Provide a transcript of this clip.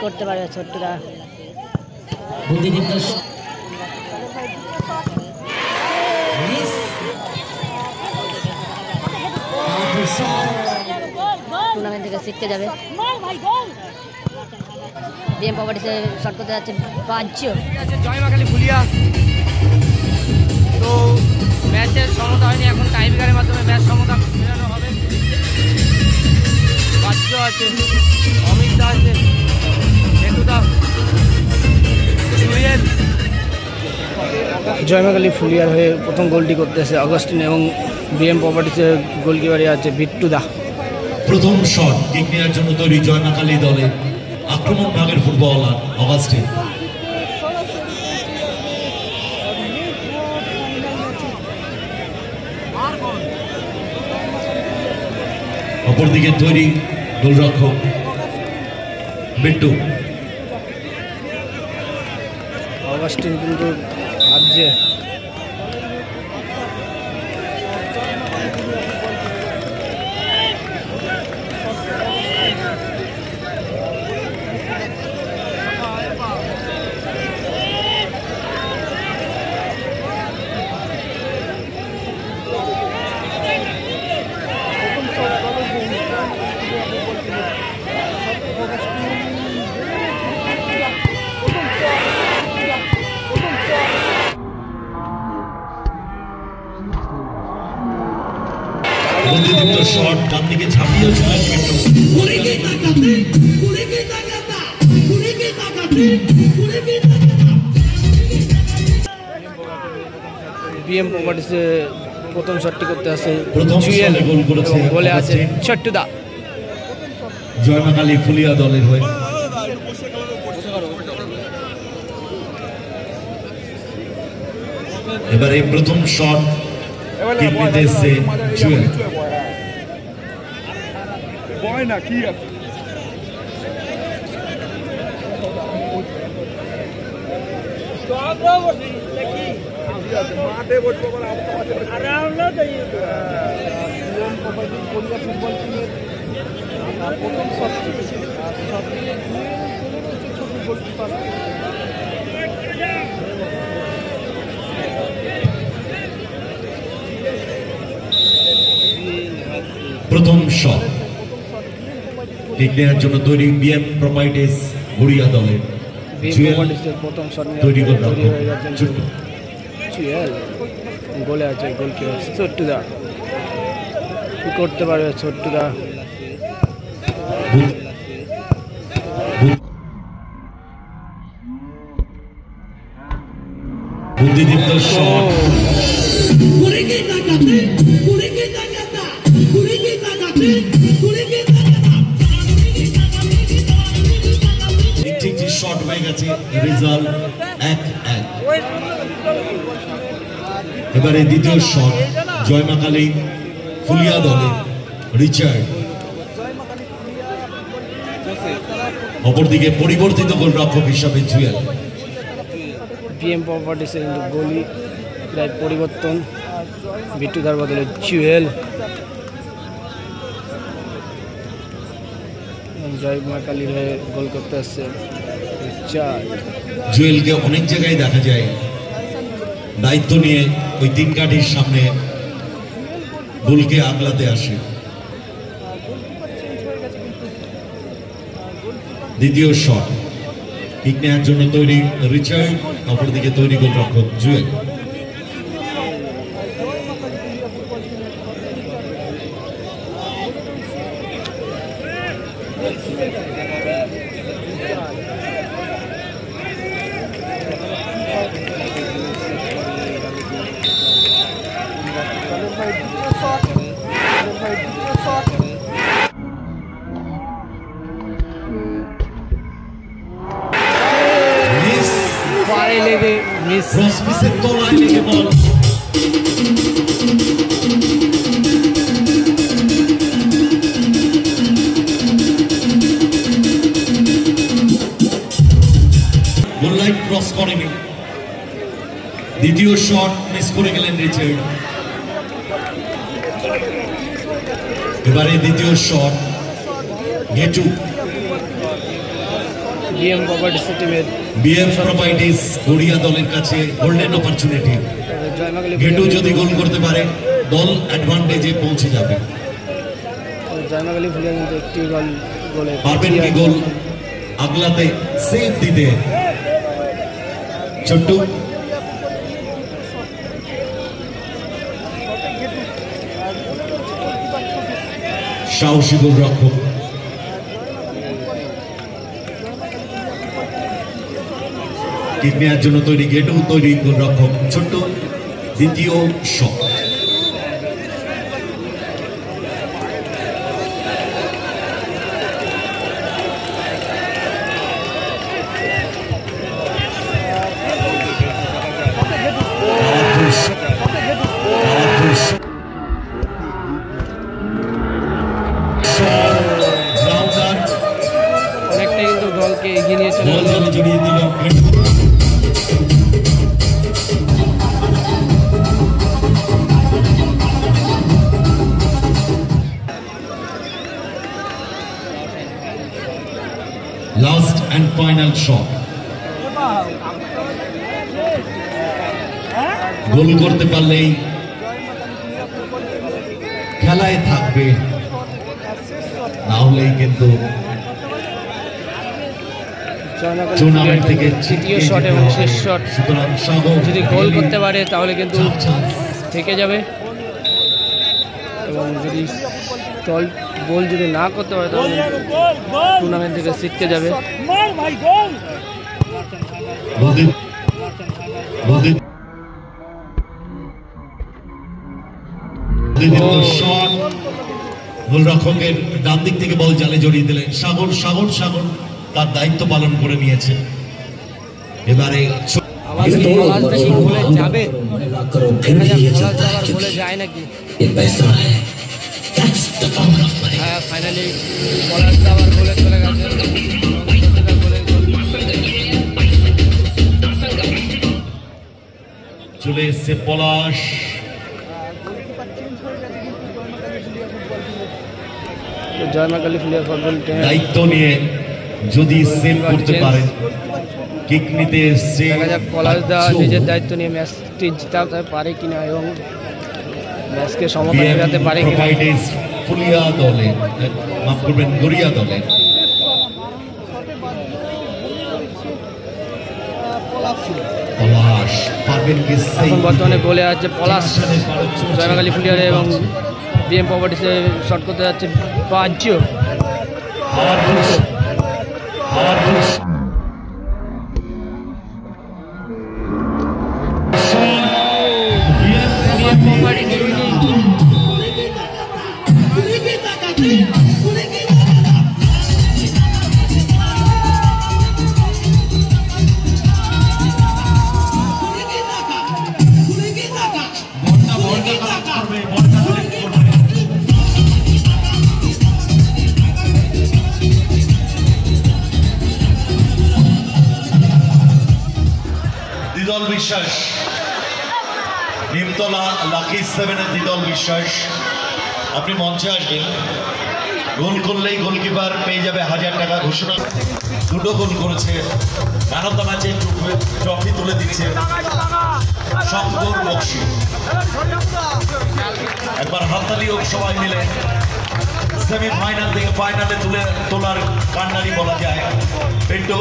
করতে পারবে ছোট্টরা। টুর্নামেন্ট থেকে শিখতে যাবে। বিএম প্রপার্টিসে শট করতে যাচ্ছে বাহ্য। জয়মাকালী ফুলিয়া। তো ম্যাচের সমতা হয়নি, এখন টাইব্রেকারের মাধ্যমে ম্যাচ সমতা ফেরানো হবে। বাহ্য আছে, অমিত দা আছে, হেতুদা, জুয়েল। জয়মাকালী ফুলিয়ার হয়ে প্রথম গোলটি করতেছে অগাস্টিন এবং বিএম প্রপার্টিসের গোলকিপারে আছে বিট্টুদা। প্রথম শট কিক নেওয়ার জন্য তৈরি জয়মাকালী দলে আক্রমণ ভাগের ফুটবলার অগাস্টিন। অপরদিকে তৈরি গোলরক্ষক বিট্টু। অগাস্টিন কিন্তু ভাবছে শট ডান দিকে ঝাঁপিয়েছিলেন বিএম প্রপার্টিসে প্রথম শটটি করতে আসে জুয়েল, গোল করেছে বলে আছে ছোট্টুদা। জয়মাকালী ফুলিয়া দলের হয়ে এবারে প্রথম শট কিক নিতে এসছে জুয়েল। প্রথম শট কিক নেওয়ার জন্য তৈরি বিএম প্রপার্টিস ভুড়িয়া দলের প্রথম শট তৈরি করে জুয়েল গোলে আছে গোলকিপার ছোট্টুদা। কি করতে পারবে ছোট্টুদা? বুদ্ধিদীপ্ত শট একটি শট হয়ে গেছে, রেজাল্ট 1-1। এবারে দ্বিতীয় শট জয়মাকালী ফুলিয়া দলে রিচার্ড। অপরদিকে পরিবর্তিত গোলরক্ষক হিসাবে জুয়েল। বিএম প্রপার্টিসে কিন্তু গোলি প্রায় পরিবর্তন, বিট্টুদার বদলে জুয়েল। জয়মাকালীর হয়ে গোল করতে আসছে জুয়েলকে অনেক জায়গায় দেখা যায় দায়িত্ব নিয়ে ওই তিন কাঠির সামনে গোলকে আগলাতে আসে। দ্বিতীয় শট কিক নেওয়ার জন্য তৈরি রিচার্ড, অপরদিকে তৈরি গোলরক্ষক জুয়েল। মিসের তলায় লেগে বল গোল লাইন ক্রস করেনি। দ্বিতীয় শট মিস করে গেলেন রিচার্ড। এবারে দ্বিতীয় শট গেটু। বিএম প্রপার্টিস টিমের বিএম প্রপার্টিস গড়িয়া দলের কাছে গোল্ডেন অপরচুনিটি। জয়মাকালী গেটু যদি গোল করতে পারে দল অ্যাডভান্টেজে পৌঁছে যাবে। জয়মাকালী ফুলিয়া কিন্তু একটি গোলে পারবেন কি গোল আগলাতে সেভ দিতে? ছোট্টু সাহসী গোলরক্ষক, কিক নেওয়ার জন্য তৈরি গেটু, তৈরি গোলরক্ষক ছোট্ট। দ্বিতীয় শট, অনেকটাই কিন্তু দলকে এগিয়ে নিয়ে চলে বল গেল। জড়িয়ে দিল লাস্ট অ্যান্ড ফাইনাল শট। গোল করতে পারলেই খেলায় থাকবে, না হলেই কিন্তু জয়মাকালী টুর্নামেন্ট থেকে তৃতীয় শট এবং শেষ শট সুতরাং সাগর যদি গোল করতে পারে তাহলে কিন্তু থেকে যাবে, এবং যদি দল গোল যদি না করতে পারে তাহলে টুর্নামেন্ট থেকে ছিটকে যাবে। গোলরক্ষকের ডান দিক থেকে বল জালে জড়িয়ে দিলেন সাগর। সাগর সাগর তার দায়িত্ব পালন করে নিয়েছে। এবারে আবার কি পলাশদা কি গোলে যাবে? দেখা যাক পলাশদা আবার গোলে যায় নাকি। হ্যাঁ, ফাইনালি পলাশদা আবার গোলে চলে গেছে। চলে এসছে পলাশ। জয়মাকালী ফুলিয়া ফুটবল টিমের দায়িত্ব নিয়ে যদি সেভ করতে পারেন, কিক নিতে এসছে। দেখা যাক পলাশদা নিজের দায়িত্ব নিয়ে ম্যাচটি জিতাতে পারে কিনা এবং ম্যাচকে সমতা মেলাতে পারে কিনা। ফুলিয়া দলে, মাফ করবেন, গড়িয়া দলে। পলাশ পারবেন কি? এখন বর্তমানে গোলে আছে পলাশ জয়মাকালী ফুলিয়ার, এবং বিএম প্রপার্টিসে শট করতে যাচ্ছে বাহ্য। দিদল বিশ্বাস, নিমতলা লাকি সেভেনের দিদল বিশ্বাস, আপনি মঞ্চে আসবেন। গোল করলেই গোলকিপার পেয়ে যাবে 1000 টাকা ঘোষণা। দুটো গোল করেছে, ম্যান অফ দ্য ম্যাচে ট্রফি তুলে দিচ্ছে শঙ্কর বক্সি। একবার হাততালি হোক সবাই মিলে। সেমিফাইনাল থেকে ফাইনালে তোলার কান্নারি বলা যায়। পিন্টু